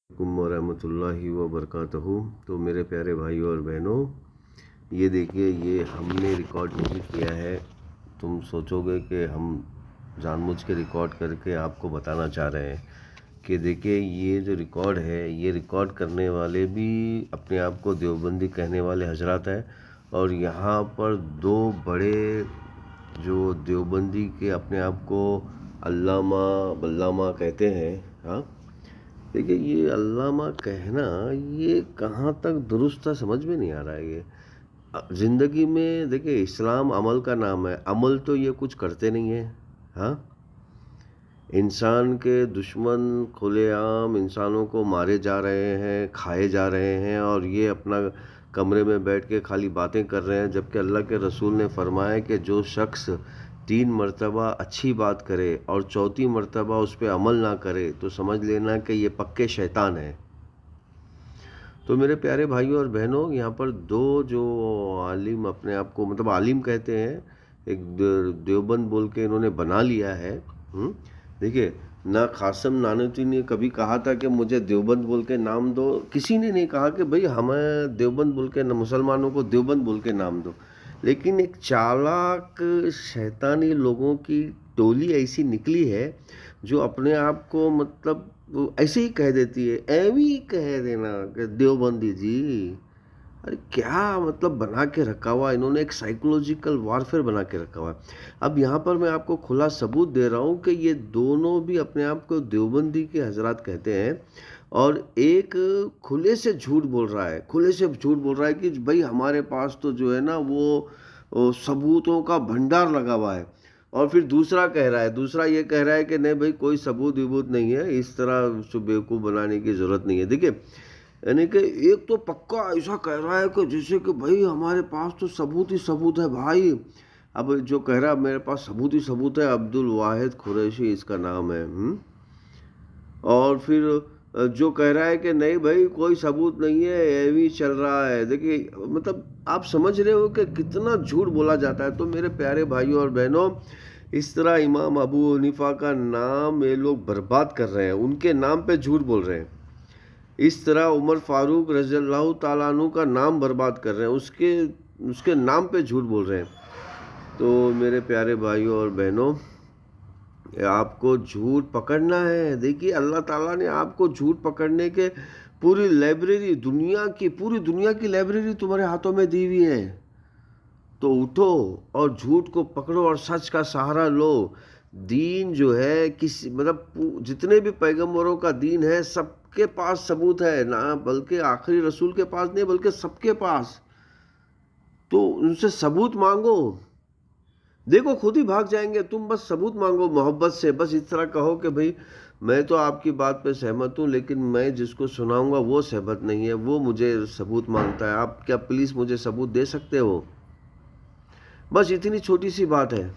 علیکم ورحمۃ اللہ وبرکاتہ۔ تو میرے پیارے بھائیوں اور بہنوں، یہ دیکھیے، یہ ہم نے ریکارڈ نہیں کیا ہے۔ تم سوچو گے کہ ہم جان بوجھ کے ریکارڈ کر کے آپ کو بتانا چاہ رہے ہیں کہ دیکھیے یہ جو ریکارڈ ہے، یہ ریکارڈ کرنے والے بھی اپنے آپ کو دیوبندی کہنے والے حضرات ہیں، اور یہاں پر دو بڑے جو دیوبندی کے اپنے آپ کو علامہ کہتے ہیں۔ ہاں، دیکھیے یہ علامہ کہنا یہ کہاں تک درست ہے، سمجھ میں نہیں آ رہا ہے۔ یہ زندگی میں دیکھیے، اسلام عمل کا نام ہے، عمل تو یہ کچھ کرتے نہیں ہیں۔ ہاں، انسان کے دشمن کھلے عام انسانوں کو مارے جا رہے ہیں، کھائے جا رہے ہیں، اور یہ اپنا کمرے میں بیٹھ کے خالی باتیں کر رہے ہیں، جبکہ اللہ کے رسول نے فرمایا کہ جو شخص 3 مرتبہ اچھی بات کرے اور چوتھی مرتبہ اس پہ عمل نہ کرے تو سمجھ لینا کہ یہ پکے شیطان ہیں۔ تو میرے پیارے بھائیوں اور بہنوں، یہاں پر دو جو عالم اپنے آپ کو عالم کہتے ہیں، ایک دیوبند بول کے انہوں نے بنا لیا ہے۔ دیکھیے، نہ قاسم نانوتوی نے کبھی کہا تھا کہ مجھے دیوبند بول کے نام دو، کسی نے نہیں کہا کہ بھئی ہمیں دیوبند بول کے، مسلمانوں کو دیوبند بول کے نام دو، لیکن ایک چالاک شیطانی لوگوں کی ٹولی ایسی نکلی ہے جو اپنے آپ کو ایسے ہی کہہ دیتی ہے، ایویں کہہ دینا کہ دیوبندی جی۔ ارے کیا بنا کے رکھا ہوا انہوں نے، ایک سائیکولوجیکل وارفیئر بنا کے رکھا ہوا ہے۔ اب یہاں پر میں آپ کو کھلا ثبوت دے رہا ہوں کہ یہ دونوں بھی اپنے آپ کو دیوبندی کے حضرات کہتے ہیں، اور ایک کھلے سے جھوٹ بول رہا ہے، کہ بھئی ہمارے پاس تو جو ہے نا وہ ثبوتوں کا بھنڈار لگا ہوا ہے، اور پھر دوسرا یہ کہہ رہا ہے کہ نہیں بھئی کوئی ثبوت نہیں ہے، اس طرح بیوقوف بنانے کی ضرورت نہیں ہے۔ دیکھیں، یعنی کہ ایک تو پکا ایسا کہہ رہا ہے کہ جیسے کہ بھئی ہمارے پاس تو ثبوت ہی ثبوت ہے بھائی۔ اب جو کہہ رہا ہے میرے پاس ثبوت ہی ثبوت ہے، عبد الواحد قریشی اس کا نام ہے۔ اور پھر جو کہہ رہا ہے کہ نہیں بھائی کوئی ثبوت نہیں ہے، ایویں چل رہا ہے۔ دیکھیے آپ سمجھ رہے ہو کہ کتنا جھوٹ بولا جاتا ہے۔ تو میرے پیارے بھائیوں اور بہنوں، اس طرح امام ابو حنیفہ کا نام یہ لوگ برباد کر رہے ہیں، ان کے نام پہ جھوٹ بول رہے ہیں۔ اس طرح عمر فاروق رضی اللہ تعالیٰ عنہ کا نام برباد کر رہے ہیں، اس کے نام پہ جھوٹ بول رہے ہیں۔ تو میرے پیارے بھائیوں اور بہنوں، آپ کو جھوٹ پکڑنا ہے۔ دیکھیے، اللہ تعالیٰ نے آپ کو جھوٹ پکڑنے کے پوری لائبریری، پوری دنیا کی لائبریری تمہارے ہاتھوں میں دی ہوئی ہے۔ تو اٹھو اور جھوٹ کو پکڑو اور سچ کا سہارا لو۔ دین جو ہے جتنے بھی پیغمبروں کا دین ہے، سب کے پاس ثبوت ہے، نہ بلکہ آخری رسول کے پاس نہیں بلکہ سب کے پاس۔ تو ان سے ثبوت مانگو، دیکھو خود ہی بھاگ جائیں گے۔ تم بس ثبوت مانگو محبت سے، بس اس طرح کہو کہ بھئی میں تو آپ کی بات پہ سہمت ہوں، لیکن میں جس کو سناؤں گا وہ سہمت نہیں ہے، وہ مجھے ثبوت مانگتا ہے، آپ کیا پلیز مجھے ثبوت دے سکتے ہو؟ بس اتنی چھوٹی سی بات ہے۔